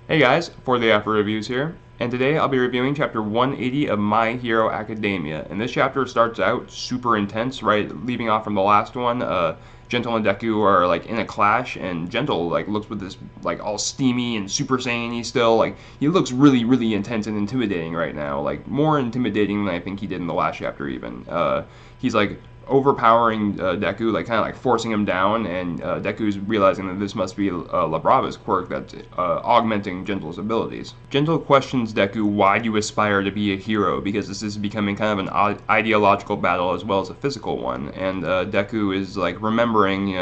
Hey guys, ForTheAfro Reviews here, and today I'll be reviewing chapter 180 of My Hero Academia. And this chapter starts out super intense, right? Leaving off from the last one, Gentle and Deku are like in a clash, and Gentle like looks with this like all steamy and super saiyan-y still. Like he looks really intense and intimidating right now, like more intimidating than I think he did in the last chapter even. He's like overpowering Deku, like kind of like forcing him down, and Deku's realizing that this must be Labrava's quirk that's augmenting Gentle's abilities. Gentle questions Deku why you aspire to be a hero, because this is becoming kind of an ideological battle as well as a physical one, and Deku is like remembering,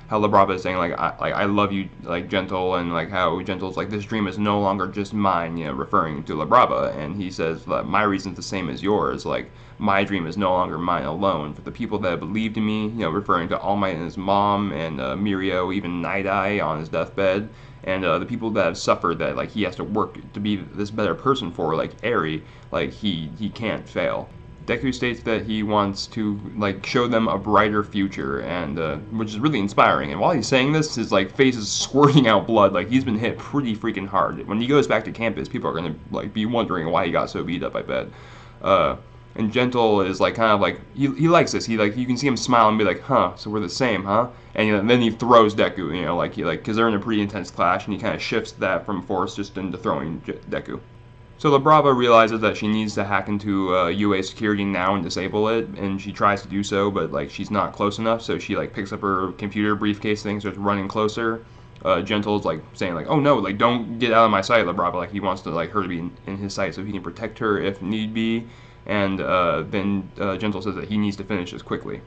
how Labrava is saying I love you like Gentle, and like how Gentle's like this dream is no longer just mine, referring to Labrava, and he says that my reason's the same as yours, like my dream is no longer mine alone. For the people that have believed in me, referring to All Might and his mom, and Mirio, even Night Eye on his deathbed, and the people that have suffered that like he has to work to be this better person for, like Eri, like he can't fail. Deku states that he wants to like show them a brighter future, and which is really inspiring. And while he's saying this, his like face is squirting out blood. Like he's been hit pretty freaking hard. When he goes back to campus, people are gonna like be wondering why he got so beat up, I bet. And Gentle is like kind of like he likes this. He like you can see him smile and be like, huh? So we're the same, huh? And then he throws Deku, because they're in a pretty intense clash, and he kind of shifts that from force just into throwing Deku. So Labrava realizes that she needs to hack into UA security now and disable it, and she tries to do so, but like she's not close enough. So she like picks up her computer briefcase thing, starts running closer. Gentle's like saying like, oh no, like don't get out of my sight, Labrava. Like he wants to like her to be in his sight so he can protect her if need be. And then Gentle says that he needs to finish this quickly.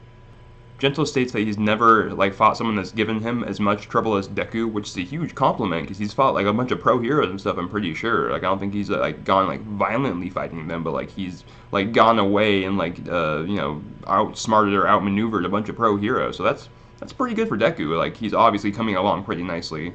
Gentle states that he's never like fought someone that's given him as much trouble as Deku, which is a huge compliment because he's fought like a bunch of pro heroes and stuff. I'm pretty sure. Like I don't think he's like gone like violently fighting them, but like he's like gone away and like outsmarted or outmaneuvered a bunch of pro heroes. So that's pretty good for Deku. Like he's obviously coming along pretty nicely.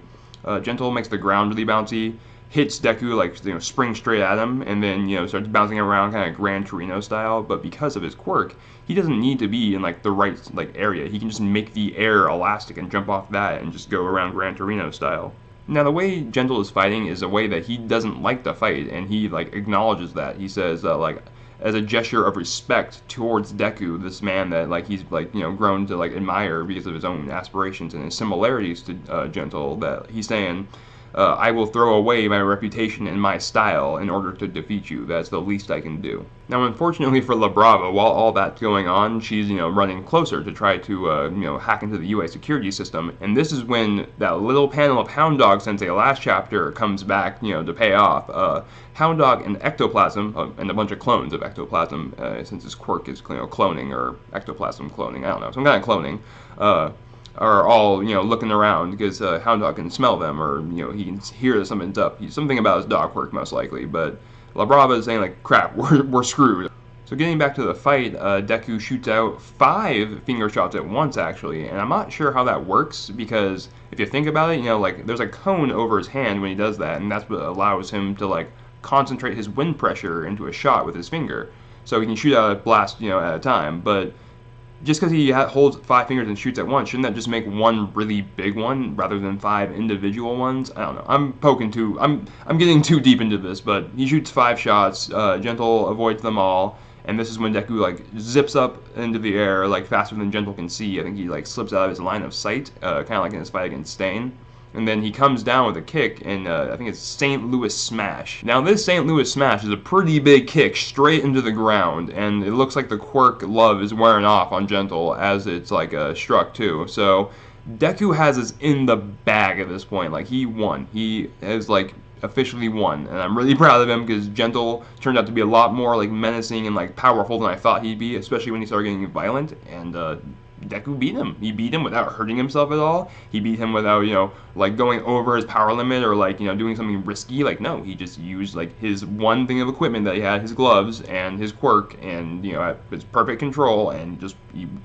Gentle makes the ground really bouncy, hits Deku like springs straight at him, and then starts bouncing around kind of Gran Torino style. But because of his quirk, he doesn't need to be in like the right like area. He can just make the air elastic and jump off that and just go around Gran Torino style. Now the way Gentle is fighting is a way that he doesn't like to fight, and he like acknowledges that. He says like as a gesture of respect towards Deku, this man that like he's like grown to like admire because of his own aspirations and his similarities to Gentle, that he's saying, I will throw away my reputation and my style in order to defeat you. That's the least I can do. Now, unfortunately for Labrava, while all that's going on, she's running closer to try to hack into the UA security system. And this is when that little panel of Hound Dog Sensei last chapter comes back, to pay off. Hound Dog and Ectoplasm, and a bunch of clones of Ectoplasm, since his quirk is cloning or ectoplasm cloning. I don't know, some kind of cloning. Are all looking around because Hound Dog can smell them, or he can hear that something's up. Something about his dog quirk most likely, but Labrava is saying like, crap, we're screwed. So getting back to the fight, Deku shoots out 5 finger shots at once actually, and I'm not sure how that works because if you think about it, like there's a cone over his hand when he does that, and that's what allows him to like concentrate his wind pressure into a shot with his finger, so he can shoot out a blast at a time. But just because he holds 5 fingers and shoots at once, shouldn't that just make one really big one rather than 5 individual ones? I don't know. I'm getting too deep into this, but he shoots 5 shots. Gentle avoids them all, and this is when Deku like zips up into the air like faster than Gentle can see. I think he like slips out of his line of sight, kind of like in his fight against Stain. And then he comes down with a kick, and I think it's St. Louis Smash. Now this St. Louis Smash is a pretty big kick straight into the ground, and it looks like the quirk love is wearing off on Gentle as it's like struck too. So Deku has this in the bag at this point. Like he won. He has like officially won, and I'm really proud of him because Gentle turned out to be a lot more like menacing and like powerful than I thought he'd be, especially when he started getting violent. And Deku beat him. He beat him without hurting himself at all. He beat him without, like going over his power limit or like, doing something risky. Like, no, he just used like his one thing of equipment that he had, his gloves and his quirk, and at his perfect control, and just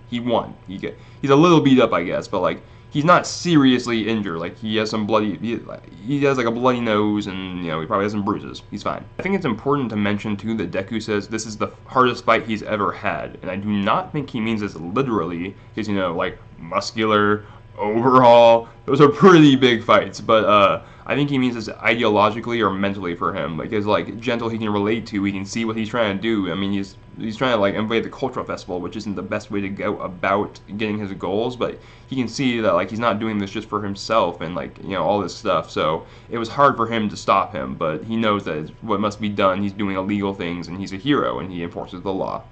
he won. He's a little beat up, I guess, but like he's not seriously injured. Like he has some bloody, he has like a bloody nose, and he probably has some bruises. He's fine. I think it's important to mention too that Deku says this is the hardest fight he's ever had, and I do not think he means this literally, because like muscular, overhaul. Those are pretty big fights, but I think he means this ideologically or mentally for him. Because like Gentle, he can relate to, he can see what he's trying to do. I mean, he's trying to like invade the cultural festival, which isn't the best way to go about getting his goals, but he can see that like he's not doing this just for himself and like all this stuff. So it was hard for him to stop him, but he knows that it's what must be done. He's doing illegal things, and he's a hero, and he enforces the law.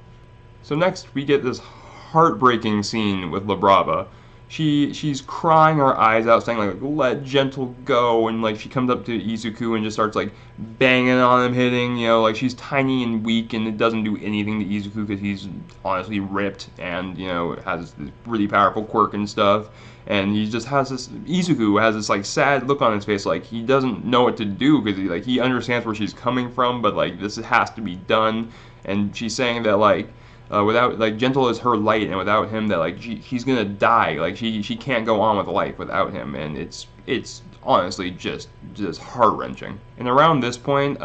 So next we get this heartbreaking scene with Labrava. She's crying her eyes out, saying like "Let Gentle go," and like she comes up to Izuku and just starts like banging on him, hitting. Like she's tiny and weak, and it doesn't do anything to Izuku because he's honestly ripped and has this really powerful quirk and stuff. And he just has this Izuku has this like sad look on his face, like he doesn't know what to do because he understands where she's coming from, but like this has to be done. And she's saying that like without like Gentle is her light, and without him that like she's gonna die. Like she can't go on with life without him, and it's honestly just heart wrenching. And around this point,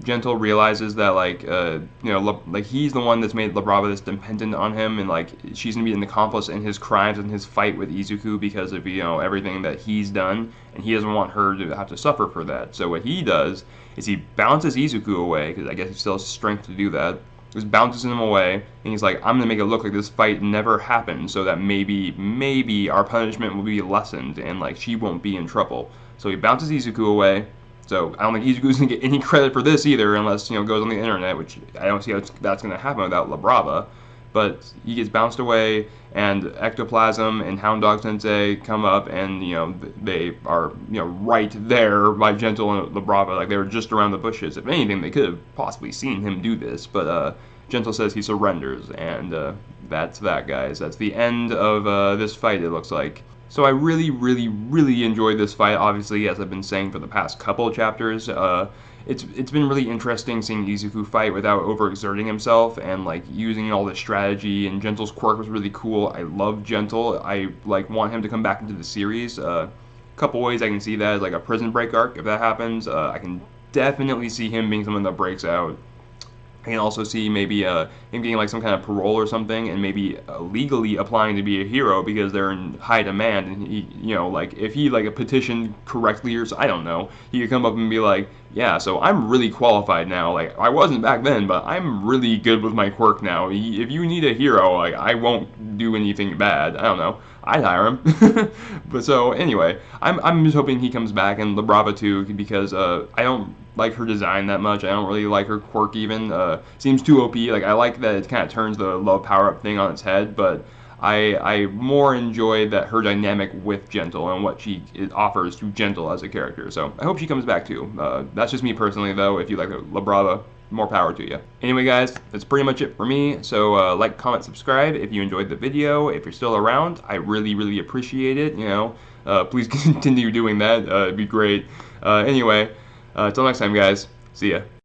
Gentle realizes that like like he's the one that's made Labrava this dependent on him, and like she's gonna be an accomplice in his crimes and his fight with Izuku because of everything that he's done, and he doesn't want her to have to suffer for that. So what he does is he bounces Izuku away because I guess he still has strength to do that. Just bounces him away, and he's like, I'm gonna make it look like this fight never happened, so that maybe our punishment will be lessened, and like she won't be in trouble. So he bounces Izuku away. So I don't think Izuku's gonna get any credit for this either, unless it goes on the internet, which I don't see how that's gonna happen without Labrava. But he gets bounced away, and Ectoplasm and Hound Dog Sensei come up, and they are right there by Gentle and Labrava, like they were just around the bushes. If anything, they could have possibly seen him do this, but Gentle says he surrenders, and that's that, guys. That's the end of this fight, it looks like. So I really enjoyed this fight, obviously, as I've been saying for the past couple chapters. It's been really interesting seeing Izuku fight without overexerting himself and like using all the strategy, and Gentle's quirk was really cool. I love Gentle. I like want him to come back into the series. Couple ways I can see that is like a prison break arc. If that happens, I can definitely see him being someone that breaks out. I can also see maybe him getting like some kind of parole or something, and maybe legally applying to be a hero because they're in high demand. And he, like if he like petitioned correctly or so, I don't know, he could come up and be like, yeah, so I'm really qualified now. Like I wasn't back then, but I'm really good with my quirk now. If you need a hero, like I won't do anything bad. I don't know. I'd hire him. But so anyway, I'm just hoping he comes back, and Labrava too, because I don't like her design that much. I don't really like her quirk even. Seems too OP. Like I like that it kind of turns the love power up thing on its head, but I more enjoy that her dynamic with Gentle and what she offers to Gentle as a character. So I hope she comes back too. That's just me personally though. If you like Labrava, more power to you. Anyway guys, that's pretty much it for me. So like, comment, subscribe if you enjoyed the video. If you're still around, I really appreciate it. Please continue doing that. It'd be great. Anyway, until next time guys, see ya.